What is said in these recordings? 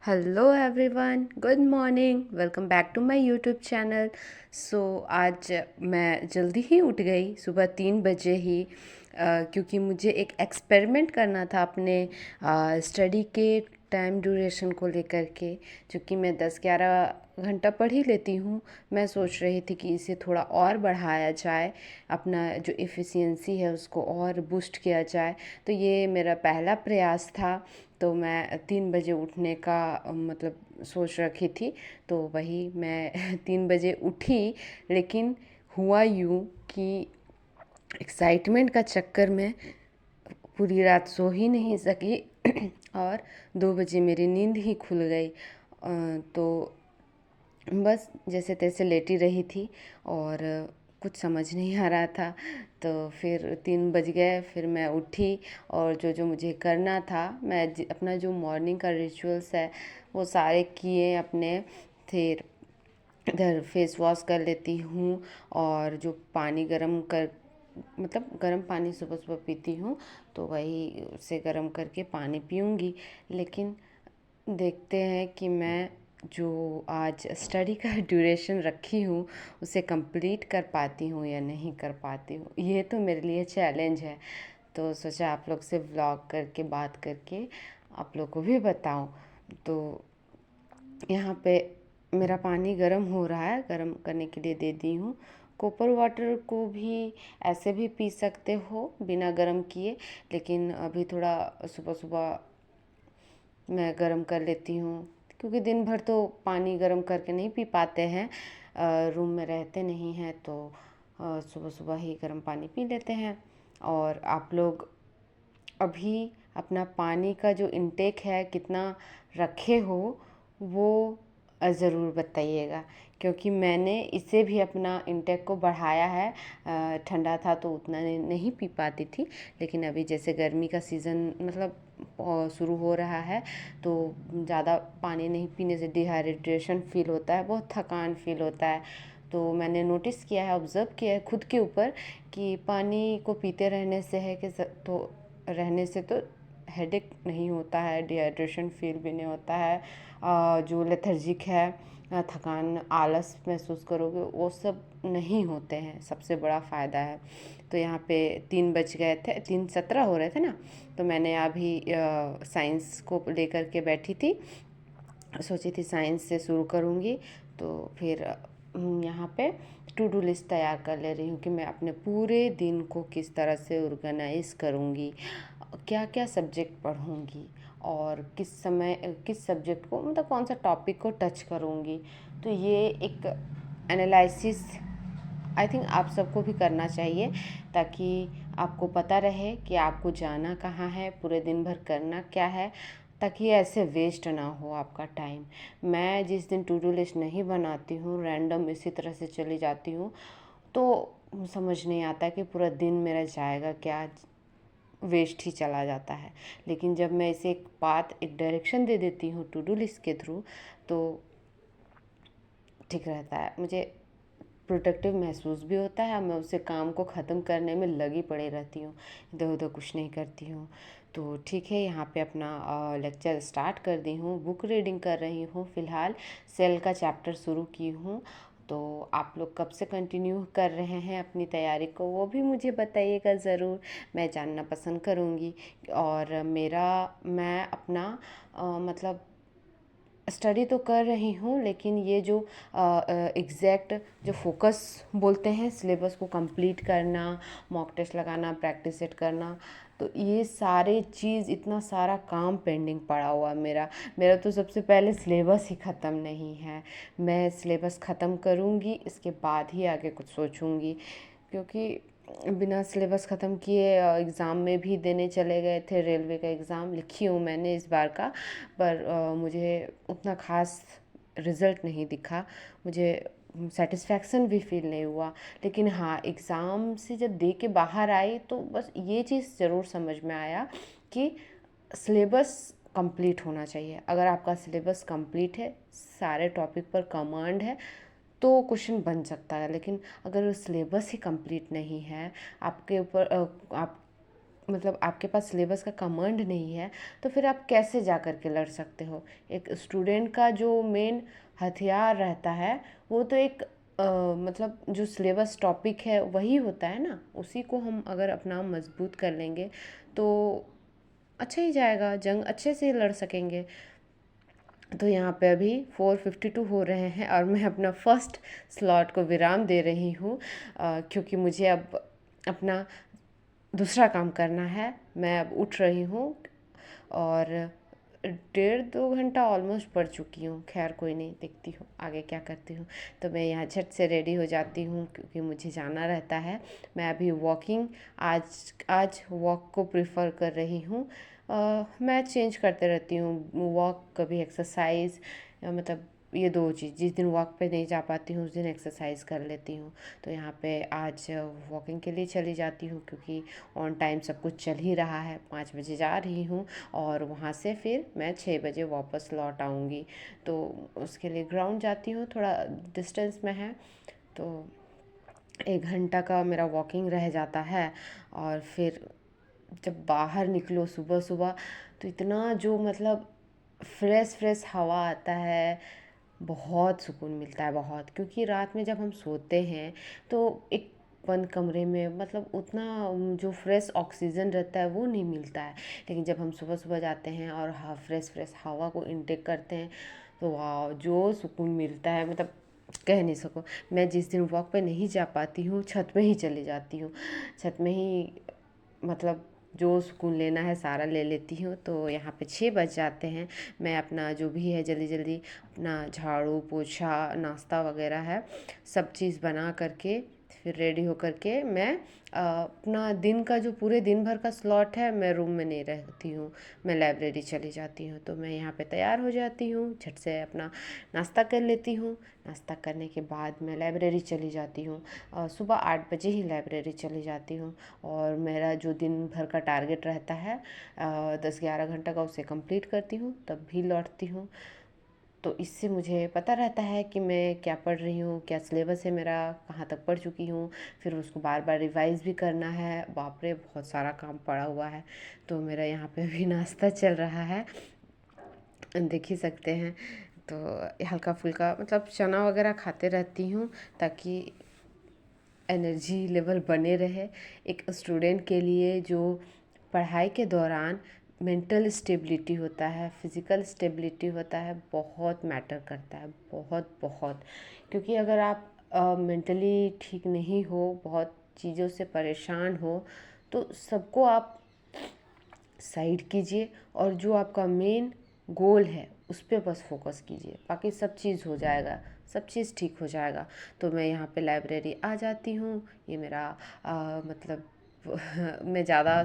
Hello everyone, good morning. Welcome back to my YouTube channel. आज मैं जल्दी ही उठ गई, सुबह 3 बजे ही, क्योंकि मुझे एक एक्सपेरिमेंट करना था अपने स्टडी के टाइम ड्यूरेशन को लेकर के। क्योंकि मैं 10-11 घंटा पढ़ ही लेती हूँ। मैं सोच रही थी कि इसे थोड़ा और बढ़ाया जाए, अपना जो एफिशिएंसी है उसको और बूस्ट किया जाए। तो ये मेरा पहला प्रयास था। तो मैं 3 बजे उठने का मतलब सोच रखी थी। तो वही मैं 3 बजे उठी। लेकिन हुआ यूँ कि एक्साइटमेंट का चक्कर में पूरी रात सो ही नहीं सकी और 2 बजे मेरी नींद ही खुल गई। तो बस जैसे तैसे लेटी रही थी और कुछ समझ नहीं आ रहा था। तो फिर 3 बज गए, फिर मैं उठी और जो जो मुझे करना था, मैं अपना जो मॉर्निंग का रिचुअल्स है वो सारे किए अपने। फिर इधर फेस वॉश कर लेती हूँ और जो पानी गर्म कर मतलब गर्म पानी सुबह सुबह पीती हूँ, तो वही उसे गर्म करके पानी पीऊँगी। लेकिन देखते हैं कि मैं जो आज स्टडी का ड्यूरेशन रखी हूँ उसे कंप्लीट कर पाती हूँ या नहीं कर पाती हूँ। ये तो मेरे लिए चैलेंज है। तो सोचा आप लोग से व्लॉग करके बात करके आप लोग को भी बताऊँ। तो यहाँ पे मेरा पानी गर्म हो रहा है, गर्म करने के लिए दे दी हूँ। कॉपर वाटर को भी ऐसे भी पी सकते हो बिना गर्म किए, लेकिन अभी थोड़ा सुबह सुबह मैं गर्म कर लेती हूँ, क्योंकि दिन भर तो पानी गर्म करके नहीं पी पाते हैं, रूम में रहते नहीं हैं। तो सुबह सुबह ही गर्म पानी पी लेते हैं। और आप लोग अभी अपना पानी का जो इनटेक है कितना रखे हो वो ज़रूर बताइएगा, क्योंकि मैंने इसे भी अपना इनटेक को बढ़ाया है। ठंडा था तो उतना नहीं पी पाती थी, लेकिन अभी जैसे गर्मी का सीज़न मतलब शुरू हो रहा है, तो ज़्यादा पानी नहीं पीने से डिहाइड्रेशन फील होता है, बहुत थकान फील होता है। तो मैंने नोटिस किया है, ऑब्ज़र्व किया है खुद के ऊपर कि पानी को पीते रहने से है कि तो रहने से तो हेडेक नहीं होता है, डिहाइड्रेशन फील भी नहीं होता है, जो लेथर्जिक है, थकान, आलस महसूस करोगे, वो सब नहीं होते हैं। सबसे बड़ा फ़ायदा है। तो यहाँ पे 3 बज गए थे, 3:17 हो रहे थे ना। तो मैंने अभी साइंस को लेकर के बैठी थी, सोची थी साइंस से शुरू करूँगी। तो फिर यहाँ पे टू डू लिस्ट तैयार कर ले रही हूँ कि मैं अपने पूरे दिन को किस तरह से ऑर्गेनाइज करूँगी, क्या क्या सब्जेक्ट पढ़ूँगी और किस समय किस सब्जेक्ट को मतलब कौन सा टॉपिक को टच करूँगी। तो ये एक एनालिसिस आई थिंक आप सबको भी करना चाहिए, ताकि आपको पता रहे कि आपको जाना कहाँ है, पूरे दिन भर करना क्या है, ताकि ऐसे वेस्ट ना हो आपका टाइम। मैं जिस दिन टू डू लिस्ट नहीं बनाती हूँ, रैंडम इसी तरह से चली जाती हूँ, तो समझ नहीं आता कि पूरा दिन मेरा जाएगा क्या, वेस्ट ही चला जाता है। लेकिन जब मैं इसे एक पाथ, एक डायरेक्शन दे देती हूँ टू डू लिस्ट के थ्रू, तो ठीक रहता है। मुझे प्रोडक्टिव महसूस भी होता है, मैं उसे काम को ख़त्म करने में लगी पड़ी रहती हूँ, इधर उधर कुछ नहीं करती हूँ। तो ठीक है, यहाँ पे अपना लेक्चर स्टार्ट कर दी हूँ। बुक रीडिंग कर रही हूँ फ़िलहाल, सेल का चैप्टर शुरू की हूँ। तो आप लोग कब से कंटिन्यू कर रहे हैं अपनी तैयारी को, वो भी मुझे बताइएगा ज़रूर, मैं जानना पसंद करूँगी। और मैं अपना मतलब स्टडी तो कर रही हूँ, लेकिन ये जो एग्जैक्ट जो फोकस बोलते हैं, सिलेबस को कंप्लीट करना, मॉक टेस्ट लगाना, प्रैक्टिस सेट करना, तो ये सारे चीज़, इतना सारा काम पेंडिंग पड़ा हुआ है मेरा तो सबसे पहले सिलेबस ही ख़त्म नहीं है। मैं सिलेबस ख़त्म करूँगी, इसके बाद ही आगे कुछ सोचूँगी, क्योंकि बिना सिलेबस ख़त्म किए एग्ज़ाम में भी देने चले गए थे। रेलवे का एग्ज़ाम लिखी हूँ मैंने इस बार का, पर मुझे उतना ख़ास रिज़ल्ट नहीं दिखा, मुझे सेटिस्फैक्शन भी फील नहीं हुआ। लेकिन हाँ, एग्ज़ाम से जब दे के बाहर आई तो बस ये चीज़ ज़रूर समझ में आया कि सिलेबस कंप्लीट होना चाहिए। अगर आपका सिलेबस कंप्लीट है, सारे टॉपिक पर कमांड है, तो क्वेश्चन बन सकता है। लेकिन अगर सिलेबस ही कंप्लीट नहीं है, आपके ऊपर आप मतलब आपके पास सिलेबस का कमांड नहीं है, तो फिर आप कैसे जा कर के लड़ सकते हो। एक स्टूडेंट का जो मेन हथियार रहता है वो तो एक मतलब जो सिलेबस टॉपिक है वही होता है ना, उसी को हम अगर अपना मजबूत कर लेंगे तो अच्छा ही जाएगा, जंग अच्छे से लड़ सकेंगे। तो यहाँ पे अभी 4:52 हो रहे हैं और मैं अपना फर्स्ट स्लॉट को विराम दे रही हूँ, क्योंकि मुझे अब अपना दूसरा काम करना है। मैं अब उठ रही हूँ और 1.5-2 घंटा ऑलमोस्ट पढ़ चुकी हूँ। खैर कोई नहीं, देखती हूँ आगे क्या करती हूँ। तो मैं यहाँ झट से रेडी हो जाती हूँ क्योंकि मुझे जाना रहता है। मैं अभी वॉकिंग आज आज वॉक को प्रेफर कर रही हूँ। मैं चेंज करते रहती हूँ, वॉक कभी एक्सरसाइज, मतलब ये दो चीज़। जिस दिन वॉक पे नहीं जा पाती हूँ उस दिन एक्सरसाइज कर लेती हूँ। तो यहाँ पे आज वॉकिंग के लिए चली जाती हूँ क्योंकि ऑन टाइम सब कुछ चल ही रहा है। 5 बजे जा रही हूँ और वहाँ से फिर मैं 6 बजे वापस लौट आऊँगी। तो उसके लिए ग्राउंड जाती हूँ, थोड़ा डिस्टेंस में है, तो 1 घंटा का मेरा वॉकिंग रह जाता है। और फिर जब बाहर निकलो सुबह सुबह तो इतना जो मतलब फ्रेश फ्रेश हवा आता है, बहुत सुकून मिलता है बहुत। क्योंकि रात में जब हम सोते हैं तो एक बंद कमरे में मतलब उतना जो फ्रेश ऑक्सीजन रहता है वो नहीं मिलता है। लेकिन जब हम सुबह सुबह जाते हैं और फ्रेश फ्रेश हवा को इनटेक करते हैं तो वाह जो सुकून मिलता है, मतलब कह नहीं सको। मैं जिस दिन वॉक पे नहीं जा पाती हूँ छत में ही चली जाती हूँ, छत में ही मतलब जो सुकून लेना है सारा ले लेती हूँ। तो यहाँ पे 6 बज जाते हैं। मैं अपना जो भी है जल्दी जल्दी अपना झाड़ू पोछा नाश्ता वगैरह है सब चीज़ बना करके फिर रेडी होकर के मैं अपना दिन का जो पूरे दिन भर का स्लॉट है मैं रूम में नहीं रहती हूँ, मैं लाइब्रेरी चली जाती हूँ। तो मैं यहाँ पे तैयार हो जाती हूँ, झट से अपना नाश्ता कर लेती हूँ। नाश्ता करने के बाद मैं लाइब्रेरी चली जाती हूँ। सुबह 8 बजे ही लाइब्रेरी चली जाती हूँ और मेरा जो दिन भर का टारगेट रहता है 10-11 घंटा का उसे कंप्लीट करती हूँ तब भी लौटती हूँ। तो इससे मुझे पता रहता है कि मैं क्या पढ़ रही हूँ, क्या सिलेबस है मेरा, कहाँ तक पढ़ चुकी हूँ। फिर उसको बार बार रिवाइज़ भी करना है। बाप रे बहुत सारा काम पड़ा हुआ है। तो मेरा यहाँ पे भी नाश्ता चल रहा है, देख ही सकते हैं। तो हल्का फुल्का मतलब चना वगैरह खाते रहती हूँ ताकि एनर्जी लेवल बने रहे। एक स्टूडेंट के लिए जो पढ़ाई के दौरान मेंटल स्टेबिलिटी होता है, फिज़िकल स्टेबिलिटी होता है, बहुत मैटर करता है, बहुत बहुत। क्योंकि अगर आप मेंटली ठीक नहीं हो, बहुत चीज़ों से परेशान हो, तो सबको आप साइड कीजिए और जो आपका मेन गोल है उस पर बस फोकस कीजिए, बाकी सब चीज़ हो जाएगा, सब चीज़ ठीक हो जाएगा। तो मैं यहाँ पे लाइब्रेरी आ जाती हूँ। ये मेरा मतलब मैं ज़्यादा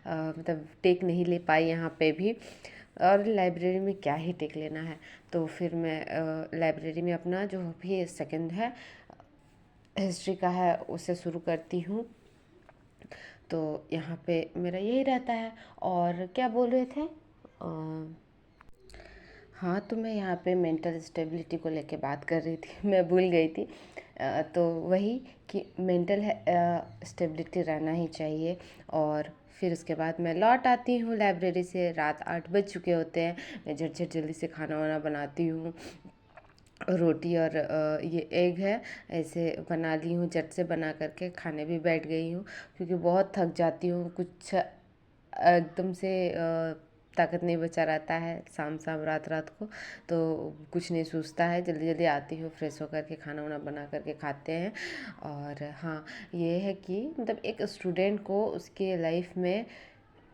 मतलब टेक नहीं ले पाई यहाँ पे भी, और लाइब्रेरी में क्या ही टेक लेना है। तो फिर मैं लाइब्रेरी में अपना जो भी सेकंड है हिस्ट्री का है उसे शुरू करती हूँ। तो यहाँ पे मेरा यही रहता है। और क्या बोल रहे थे, हाँ तो मैं यहाँ पे मेंटल स्टेबिलिटी को लेके बात कर रही थी मैं भूल गई थी। तो वही कि मेंटल स्टेबिलिटी रहना ही चाहिए। और फिर उसके बाद मैं लौट आती हूँ लाइब्रेरी से, रात 8 बज चुके होते हैं। मैं झट झट जल्दी से खाना वाना बनाती हूँ, रोटी और ये एग है ऐसे बना ली हूँ, झट से बना करके खाने भी बैठ गई हूँ। क्योंकि बहुत थक जाती हूँ, कुछ एकदम से ताकत नहीं बचा रहता है शाम शाम रात रात को, तो कुछ नहीं सूझता है। जल्दी जल्दी आती हूँ, फ्रेश होकर के खाना वाना बना करके खाते हैं। और हाँ ये है कि मतलब एक स्टूडेंट को उसके लाइफ में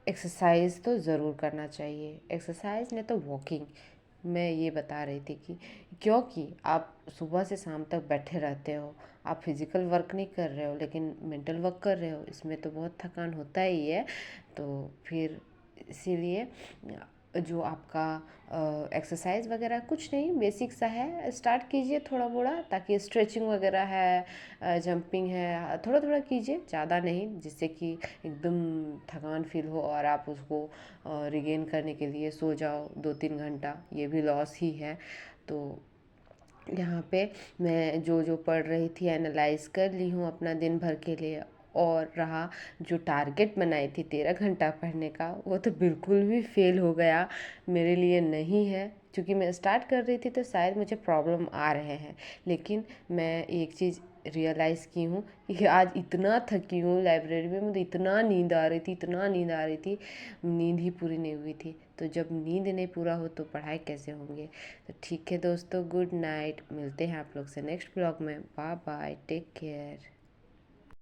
एक्सरसाइज तो ज़रूर करना चाहिए। एक्सरसाइज नहीं तो वॉकिंग, मैं ये बता रही थी कि क्योंकि आप सुबह से शाम तक बैठे रहते हो, आप फिज़िकल वर्क नहीं कर रहे हो लेकिन मेंटल वर्क कर रहे हो, इसमें तो बहुत थकान होता ही है। तो फिर इसीलिए जो आपका एक्सरसाइज वगैरह कुछ नहीं, बेसिक सा है, स्टार्ट कीजिए थोड़ा मोड़ा, ताकि स्ट्रेचिंग वगैरह है, जंपिंग है, थोड़ा थोड़ा कीजिए, ज़्यादा नहीं, जिससे कि एकदम थकान फील हो और आप उसको रिगेन करने के लिए सो जाओ 2-3 घंटा, ये भी लॉस ही है। तो यहाँ पे मैं जो जो पढ़ रही थी एनालाइज कर ली हूँ अपना दिन भर के लिए। और रहा जो टारगेट बनाई थी 13 घंटा पढ़ने का, वो तो बिल्कुल भी फेल हो गया, मेरे लिए नहीं है। क्योंकि मैं स्टार्ट कर रही थी तो शायद मुझे प्रॉब्लम आ रहे हैं, लेकिन मैं एक चीज़ रियलाइज़ की हूँ कि आज इतना थकी हूँ, लाइब्रेरी में मुझे इतना नींद आ रही थी, इतना नींद आ रही थी, नींद ही पूरी नहीं हुई थी। तो जब नींद नहीं पूरा हो तो पढ़ाई कैसे होंगे। तो ठीक है दोस्तों, गुड नाइट, मिलते हैं आप लोग से नेक्स्ट ब्लॉग में। Bye bye, take care.